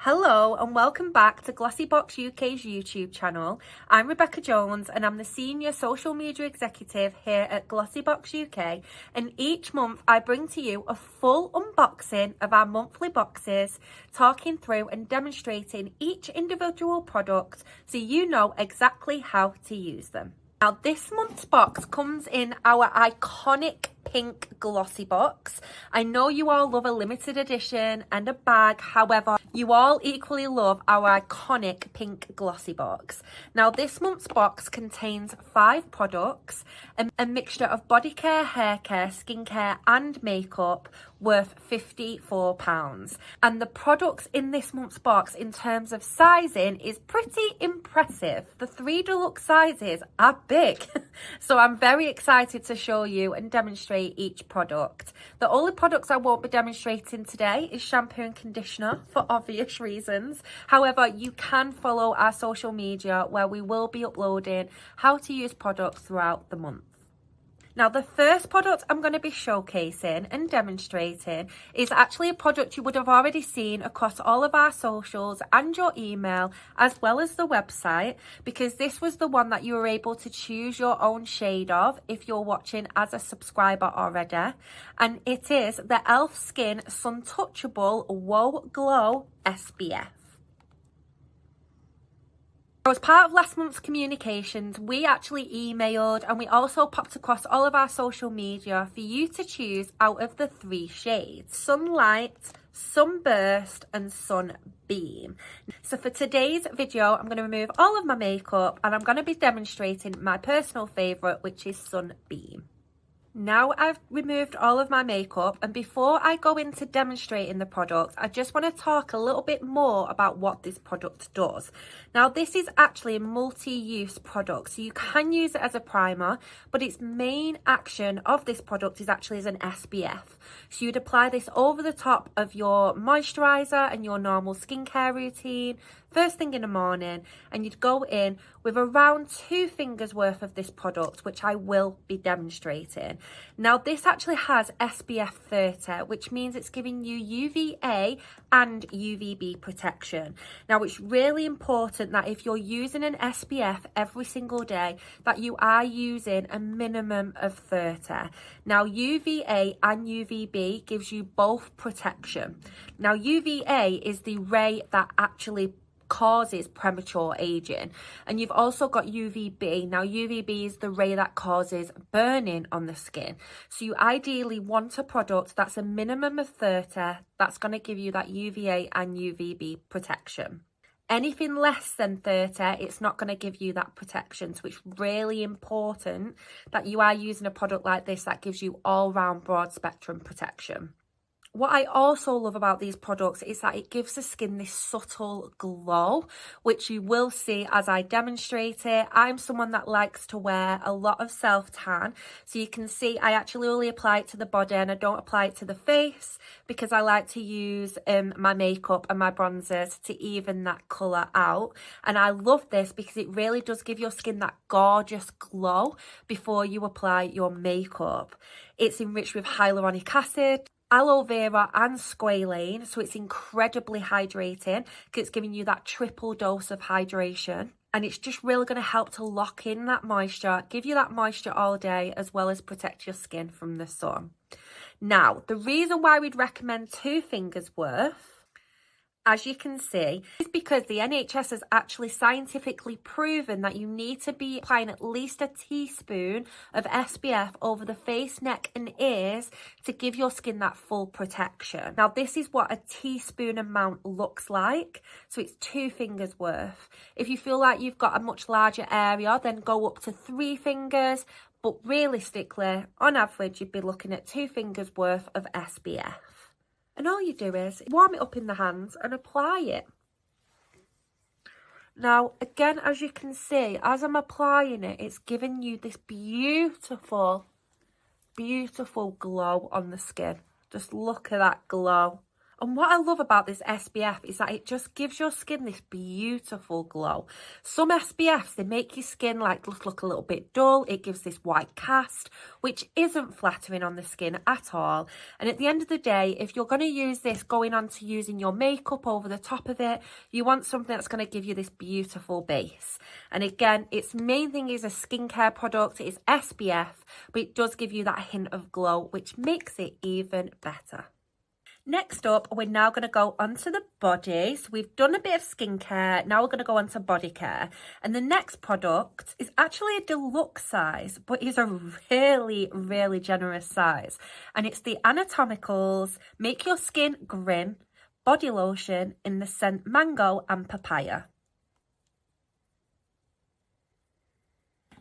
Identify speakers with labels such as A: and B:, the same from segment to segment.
A: Hello and welcome back to Glossybox UK's YouTube channel. I'm Rebecca Jones and I'm the Senior Social Media Executive here at Glossybox UK, and each month I bring to you a full unboxing of our monthly boxes, talking through and demonstrating each individual product so you know exactly how to use them. Now this month's box comes in our iconic pink glossy box. I know you all love a limited edition and a bag, however, you all equally love our iconic pink glossy box. Now this month's box contains 5 products, a mixture of body care, hair care, skincare and makeup worth £54. And the products in this month's box in terms of sizing is pretty impressive. The 3 deluxe sizes are big. So I'm very excited to show you and demonstrate each product. The only products I won't be demonstrating today is shampoo and conditioner for obvious reasons. However, you can follow our social media where we will be uploading how to use products throughout the month. Now, the first product I'm going to be showcasing and demonstrating is actually a product you would have already seen across all of our socials and your email, as well as the website, because this was the one that you were able to choose your own shade of if you're watching as a subscriber already. And it is the e.l.f. Skin Sunouchable Wow Glow SPF. As part of last month's communications, we actually emailed and we also popped across all of our social media for you to choose out of the 3 shades: Sunlight, Sunburst and Sunbeam. So for today's video, I'm going to remove all of my makeup and I'm going to be demonstrating my personal favourite, which is Sunbeam. Now I've removed all of my makeup, and before I go into demonstrating the product, I just want to talk a little bit more about what this product does. Now this is actually a multi-use product, so you can use it as a primer, but its main action of this product is actually as an SPF. So you'd apply this over the top of your moisturiser and your normal skincare routine first thing in the morning, and you'd go in with around 2 fingers worth of this product, which I will be demonstrating. Now this actually has SPF 30, which means it's giving you UVA and UVB protection. Now it's really important that if you're using an SPF every single day, that you are using a minimum of 30. Now UVA and UVB gives you both protection. Now UVA is the ray that actually causes premature aging, and you've also got UVB. Now UVB is the ray that causes burning on the skin, so you ideally want a product that's a minimum of 30 that's going to give you that UVA and UVB protection. Anything less than 30, it's not going to give you that protection, so it's really important that you are using a product like this that gives you all-round broad spectrum protection. What I also love about these products is that it gives the skin this subtle glow, which you will see as I demonstrate it. I'm someone that likes to wear a lot of self-tan, so you can see I actually only apply it to the body and I don't apply it to the face, because I like to use my makeup and my bronzers to even that colour out. And I love this because it really does give your skin that gorgeous glow before you apply your makeup. It's enriched with hyaluronic acid, aloe vera and squalane, so it's incredibly hydrating because it's giving you that triple dose of hydration, and it's just really going to help to lock in that moisture, give you that moisture all day, as well as protect your skin from the sun. Now the reason why we'd recommend 2 fingers worth, as you can see, is because the NHS has actually scientifically proven that you need to be applying at least a teaspoon of SPF over the face, neck and ears to give your skin that full protection. Now this is what a teaspoon amount looks like, so it's 2 fingers worth. If you feel like you've got a much larger area, then go up to 3 fingers, but realistically, on average, you'd be looking at 2 fingers worth of SPF. And all you do is warm it up in the hands and apply it. Now, again, as you can see, as I'm applying it, it's giving you this beautiful, beautiful glow on the skin. Just look at that glow. And what I love about this SPF is that it just gives your skin this beautiful glow. Some SPFs, they make your skin like look a little bit dull. It gives this white cast, which isn't flattering on the skin at all. And at the end of the day, if you're going to use this going on to using your makeup over the top of it, you want something that's going to give you this beautiful base. And again, its main thing is a skincare product. It's SPF, but it does give you that hint of glow, which makes it even better. Next up, we're now going to go onto the body. So we've done a bit of skincare. Now we're going to go on to body care. And the next product is actually a deluxe size, but is a really, really generous size. And it's the Anatomicals Make Your Skin Grin Body Lotion in the scent Mango and Papaya.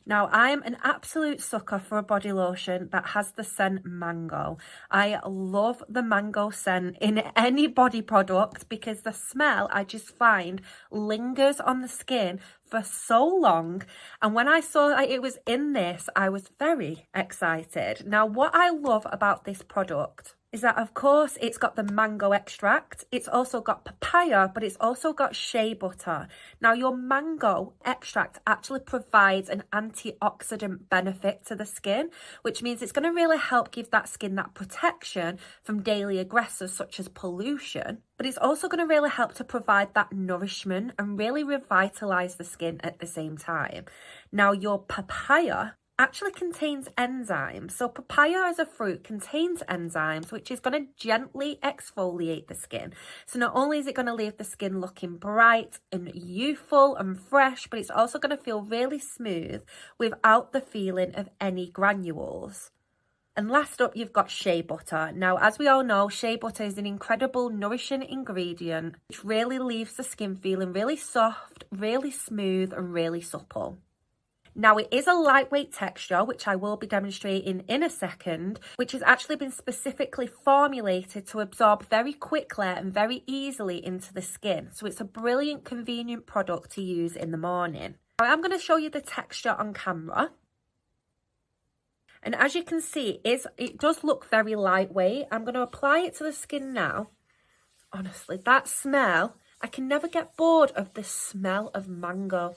A: Now, I'm an absolute sucker for a body lotion that has the scent mango. I love the mango scent in any body product because the smell, I just find, lingers on the skin for so long. And when I saw that it was in this, I was very excited. Now, what I love about this product is that, of course, it's got the mango extract. It's also got papaya, but it's also got shea butter. Now, your mango extract actually provides an antioxidant benefit to the skin, which means it's going to really help give that skin that protection from daily aggressors such as pollution. But it's also going to really help to provide that nourishment and really revitalize the skin at the same time. Now, your papaya actually contains enzymes. So papaya as a fruit contains enzymes, which is going to gently exfoliate the skin. So not only is it going to leave the skin looking bright and youthful and fresh, but it's also going to feel really smooth without the feeling of any granules. And last up, you've got shea butter. Now, as we all know, shea butter is an incredible nourishing ingredient, which really leaves the skin feeling really soft, really smooth, and really supple. Now, it is a lightweight texture, which I will be demonstrating in a second, which has actually been specifically formulated to absorb very quickly and very easily into the skin. So it's a brilliant, convenient product to use in the morning. Now, I'm going to show you the texture on camera. And as you can see, it does look very lightweight. I'm going to apply it to the skin now. Honestly, that smell, I can never get bored of the smell of mango.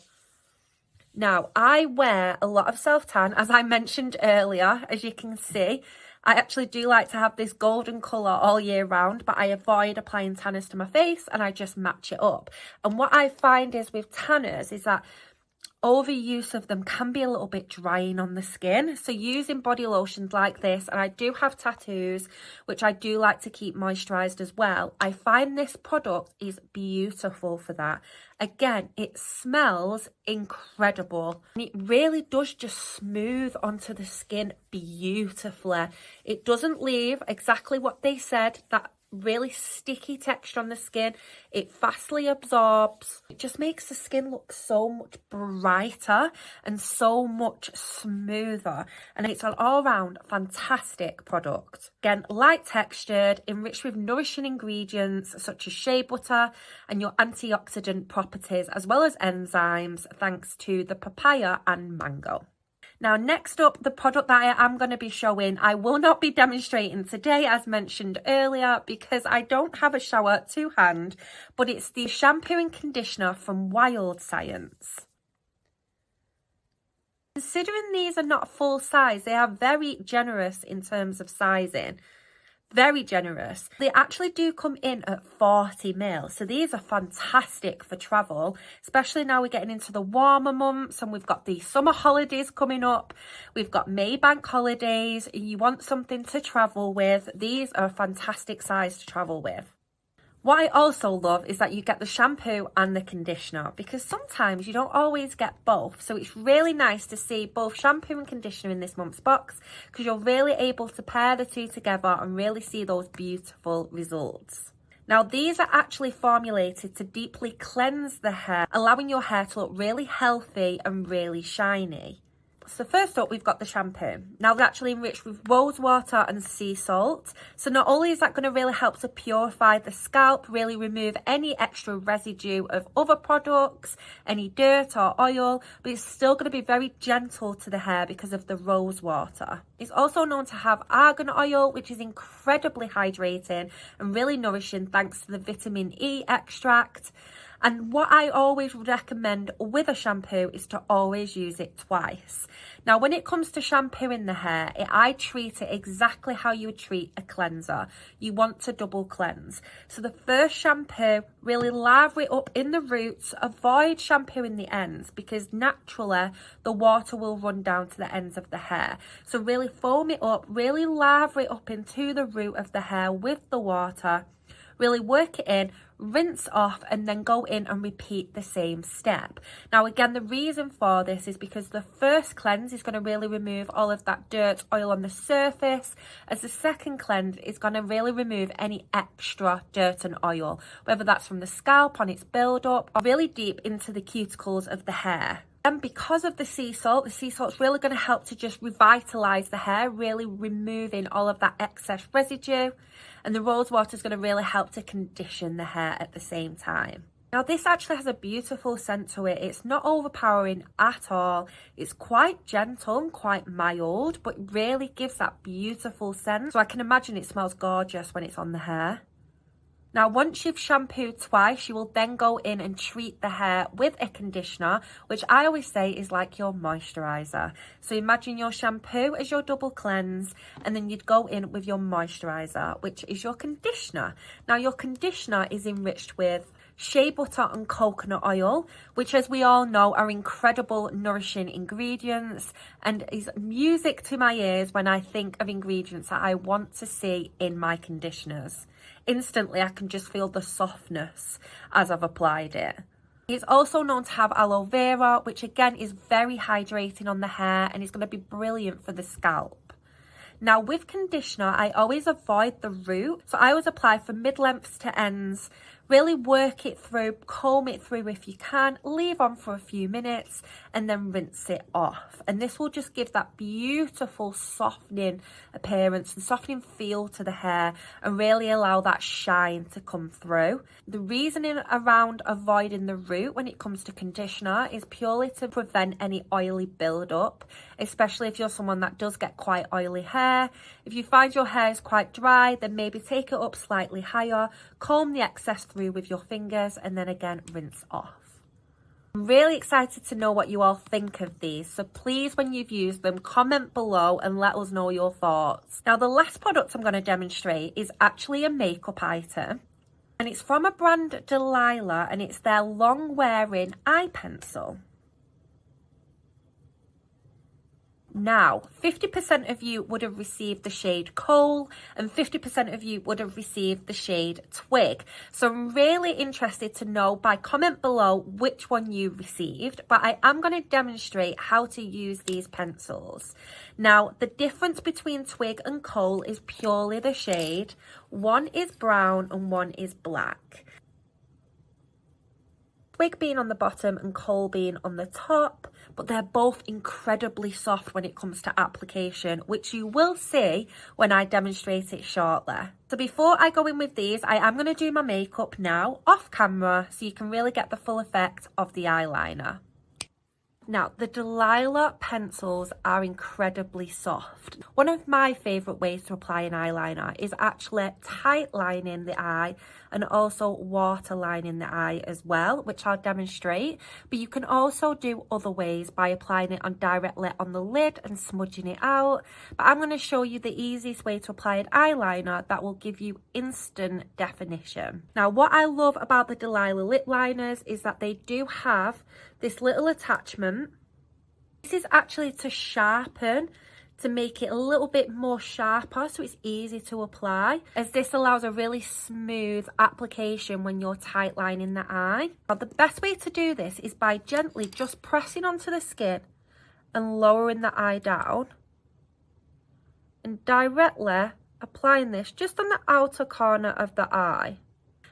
A: Now, I wear a lot of self-tan, as I mentioned earlier, as you can see. I actually do like to have this golden colour all year round, but I avoid applying tanners to my face and I just match it up. And what I find is with tanners is that overuse of them can be a little bit drying on the skin. So using body lotions like this, and I do have tattoos, which I do like to keep moisturised as well, I find this product is beautiful for that. Again, it smells incredible and it really does just smooth onto the skin beautifully. It doesn't leave exactly what they said, that really sticky texture on the skin. It fastly absorbs. It just makes the skin look so much brighter and so much smoother, and it's an all-round fantastic product. Again, light textured, enriched with nourishing ingredients such as shea butter and your antioxidant properties as well as enzymes, thanks to the papaya and mango. Now, next up, the product that I am going to be showing, I will not be demonstrating today, as mentioned earlier, because I don't have a shower to hand, but it's the shampoo and conditioner from Wild Science. Considering these are not full size, they are very generous in terms of sizing. Very generous. They actually do come in at 40ml, so these are fantastic for travel, especially now we're getting into the warmer months and we've got the summer holidays coming up. We've got May bank holidays. You want something to travel with, these are a fantastic size to travel with. What I also love is that you get the shampoo and the conditioner, because sometimes you don't always get both. So it's really nice to see both shampoo and conditioner in this month's box, because you're really able to pair the two together and really see those beautiful results. Now, these are actually formulated to deeply cleanse the hair, allowing your hair to look really healthy and really shiny. So first up, we've got the shampoo. Now, it's actually enriched with rose water and sea salt. So not only is that going to really help to purify the scalp, really remove any extra residue of other products, any dirt or oil, but it's still going to be very gentle to the hair because of the rose water. It's also known to have argan oil, which is incredibly hydrating and really nourishing thanks to the vitamin E extract. And what I always recommend with a shampoo is to always use it twice. Now, when it comes to shampooing the hair, I treat it exactly how you would treat a cleanser. You want to double cleanse. So the first shampoo, really lather it up in the roots. Avoid shampooing the ends because naturally the water will run down to the ends of the hair. So really foam it up, really lather it up into the root of the hair with the water. Really work it in, rinse off, and then go in and repeat the same step. Now again, the reason for this is because the first cleanse is going to really remove all of that dirt, oil on the surface, as the second cleanse is going to really remove any extra dirt and oil, whether that's from the scalp on its build up or really deep into the cuticles of the hair. And because of the sea salt's really going to help to just revitalise the hair, really removing all of that excess residue. And the rose water is going to really help to condition the hair at the same time. Now, this actually has a beautiful scent to it. It's not overpowering at all. It's quite gentle and quite mild, but it really gives that beautiful scent. So I can imagine it smells gorgeous when it's on the hair. Now, once you've shampooed twice, you will then go in and treat the hair with a conditioner, which I always say is like your moisturiser. So imagine your shampoo as your double cleanse, and then you'd go in with your moisturiser, which is your conditioner. Now, your conditioner is enriched with shea butter and coconut oil, which, as we all know, are incredible nourishing ingredients and is music to my ears when I think of ingredients that I want to see in my conditioners. Instantly, I can just feel the softness as I've applied it. It's also known to have aloe vera, which again is very hydrating on the hair and is going to be brilliant for the scalp. Now, with conditioner, I always avoid the root. So I always apply from mid-lengths to ends. Really work it through, comb it through if you can, leave on for a few minutes and then rinse it off. And this will just give that beautiful softening appearance and softening feel to the hair and really allow that shine to come through. The reasoning around avoiding the root when it comes to conditioner is purely to prevent any oily build-up, especially if you're someone that does get quite oily hair. If you find your hair is quite dry, then maybe take it up slightly higher, comb the excess through with your fingers, and then again rinse off. I'm really excited to know what you all think of these, so please, when you've used them, comment below and let us know your thoughts. Now, the last product I'm going to demonstrate is actually a makeup item, and it's from a brand, Delila, and it's their long wearing eye pencil. Now, 50% of you would have received the shade Coal and 50% of you would have received the shade Twig. So I'm really interested to know by comment below which one you received, but I am going to demonstrate how to use these pencils. Now, the difference between Twig and Coal is purely the shade. One is brown and one is black. Twig being on the bottom and Coal being on the top, but they're both incredibly soft when it comes to application, which you will see when I demonstrate it shortly. So before I go in with these, I am going to do my makeup now off camera so you can really get the full effect of the eyeliner. Now, the Delila pencils are incredibly soft. One of my favourite ways to apply an eyeliner is actually tight lining the eye and also water lining the eye as well, which I'll demonstrate. But you can also do other ways by applying it on directly on the lid and smudging it out. But I'm going to show you the easiest way to apply an eyeliner that will give you instant definition. Now, what I love about the Delila lip liners is that they do have this little attachment. This is actually to sharpen, to make it a little bit more sharper so it's easy to apply, as this allows a really smooth application when you're tight lining the eye. Now, the best way to do this is by gently just pressing onto the skin and lowering the eye down and directly applying this just on the outer corner of the eye.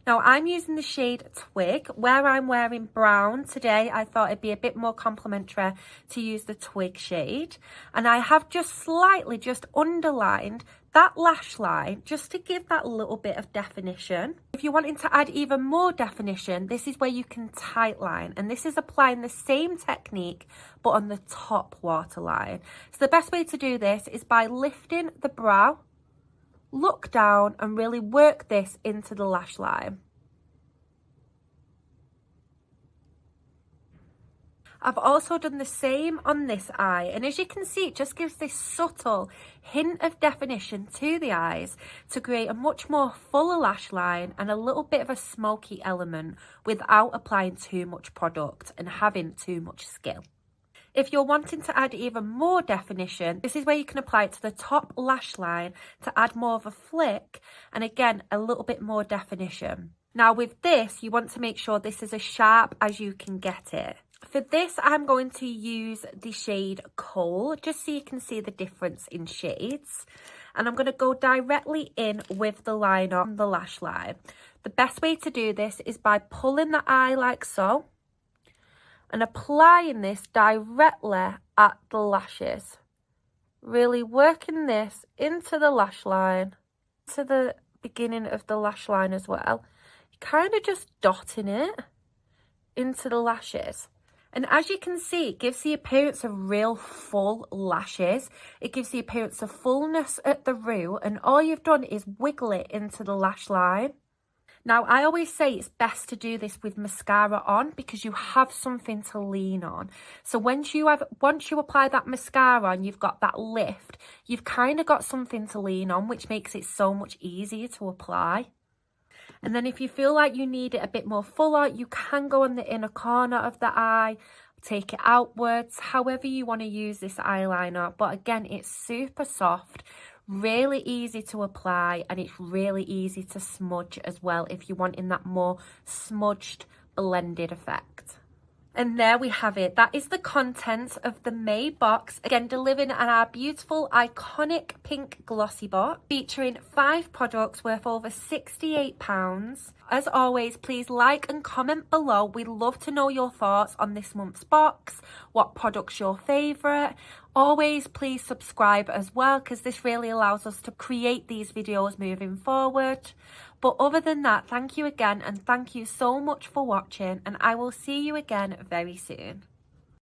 A: Now I'm using the shade Twig. Where I'm wearing brown today, I thought it'd be a bit more complimentary to use the Twig shade. And I have just slightly just underlined that lash line just to give that little bit of definition. If you're wanting to add even more definition, this is where you can tightline, and this is applying the same technique but on the top waterline. So the best way to do this is by lifting the brow, look down and really work this into the lash line. I've also done the same on this eye, and as you can see, it just gives this subtle hint of definition to the eyes to create a much more fuller lash line and a little bit of a smoky element without applying too much product and having too much skill. If you're wanting to add even more definition, this is where you can apply it to the top lash line to add more of a flick and again, a little bit more definition. Now with this, you want to make sure this is as sharp as you can get it. For this, I'm going to use the shade Coal, just so you can see the difference in shades. And I'm going to go directly in with the liner on the lash line. The best way to do this is by pulling the eye like so and applying this directly at the lashes. Really working this into the lash line, to the beginning of the lash line as well. Kind of just dotting it into the lashes. And as you can see, it gives the appearance of real full lashes. It gives the appearance of fullness at the root, and all you've done is wiggle it into the lash line. Now, I always say it's best to do this with mascara on because you have something to lean on. So once you apply that mascara and you've got that lift, you've kind of got something to lean on, which makes it so much easier to apply. And then if you feel like you need it a bit more fuller, you can go on the inner corner of the eye, take it outwards, however you want to use this eyeliner. But again, it's super soft, really easy to apply, and it's really easy to smudge as well if you're wanting that more smudged, blended effect. And there we have it. That is the contents of the May box. Again, delivered in our beautiful, iconic pink glossy box, featuring 5 products worth over £68. As always, please like and comment below. We'd love to know your thoughts on this month's box. What product's your favourite? Always please subscribe as well, because this really allows us to create these videos moving forward. But other than that, thank you again, and thank you so much for watching, and I will see you again very soon.